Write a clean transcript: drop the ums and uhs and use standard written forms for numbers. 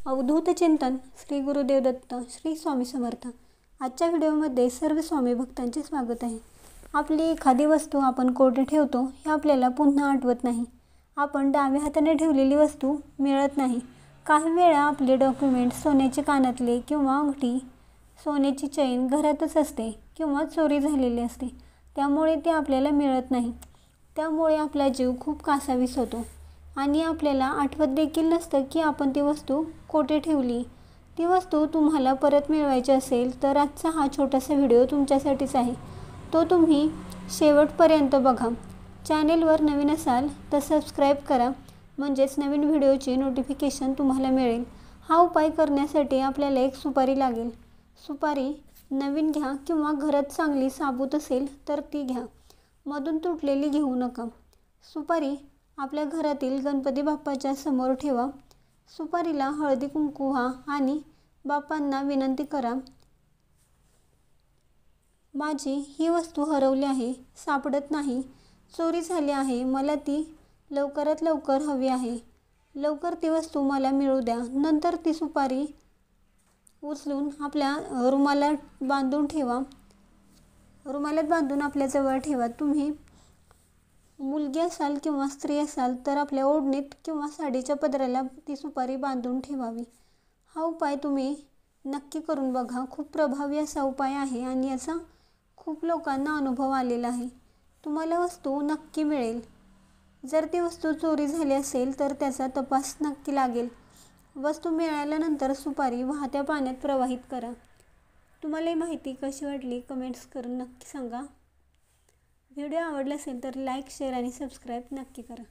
अवधूत चिंतन श्री गुरुदेव दत्त श्री स्वामी समर्थ। आजच्या व्हिडिओमध्ये सर्व स्वामी भक्तांचे स्वागत आहे। आपली एखादी वस्तू आपण कोठे ठेवतो हे आपल्याला पुन्हा आठवत नाही। आपण डाव्या हाताने ठेवलेली वस्तू मिळत नाही। काही वेळा आपले डॉक्युमेंट, सोन्याचे कानातले किंवा अंगठी, सोन्याची चैन घरातच असते किंवा चोरी झालेली असते, त्यामुळे ते आपल्याला मिळत नाही। त्यामुळे आपला जीव खूप कासावीस होतो आणि आपल्याला आठवत देखील नसतं की आपण ती वस्तू कोठे ठेवली। ती वस्तू तुम्हाला परत मिळवायची असेल तर आजचा हा छोटासा व्हिडिओ तुमच्यासाठीच आहे। तो तुम्ही शेवटपर्यंत बघा। चॅनेलवर नवीन असाल तर सबस्क्राईब करा, म्हणजेच नवीन व्हिडिओची नोटिफिकेशन तुम्हाला मिळेल। हा उपाय करण्यासाठी आपल्याला एक सुपारी लागेल। सुपारी नवीन घ्या किंवा घरात चांगली साबूत असेल तर ती घ्या, मधून तुटलेली घेऊ नका। सुपारी आपल्या घरातील गणपती बाप्पाच्या समोर ठेवा। सुपारीला हळदी कुंकू व्हा आणि बाप्पांना विनंती करा, माझी ही वस्तू हरवली आहे, सापडत नाही, चोरी झाली आहे, मला ती लवकरात लवकर हवी आहे, लवकर ती वस्तू मला मिळू द्या। नंतर ती सुपारी उचलून आपल्या रुमालात बांधून ठेवा। रुमालात बांधून आपल्याजवळ ठेवा। तुम्ही मुलगी असाल किंवा स्त्री असाल तर आपल्या ओढणीत किंवा साडीच्या पदराला ती सुपारी बांधून ठेवावी। हा उपाय तुम्ही नक्की करून बघा। खूप प्रभावी असा उपाय आहे आणि याचा खूप लोकांना अनुभव आलेला आहे। तुम्हाला वस्तू नक्की मिळेल। जर ती वस्तू चोरी झाली असेल तर त्याचा तपास नक्की लागेल। वस्तू मिळाल्यानंतर सुपारी वाहत्या पाण्यात प्रवाहित करा। तुम्हाला ही माहिती कशी वाटली कमेंट्स करून नक्की सांगा। व्हिडिओ आवडला असेल तर लाईक, शेअर आणि सबस्क्राईब नक्की करा।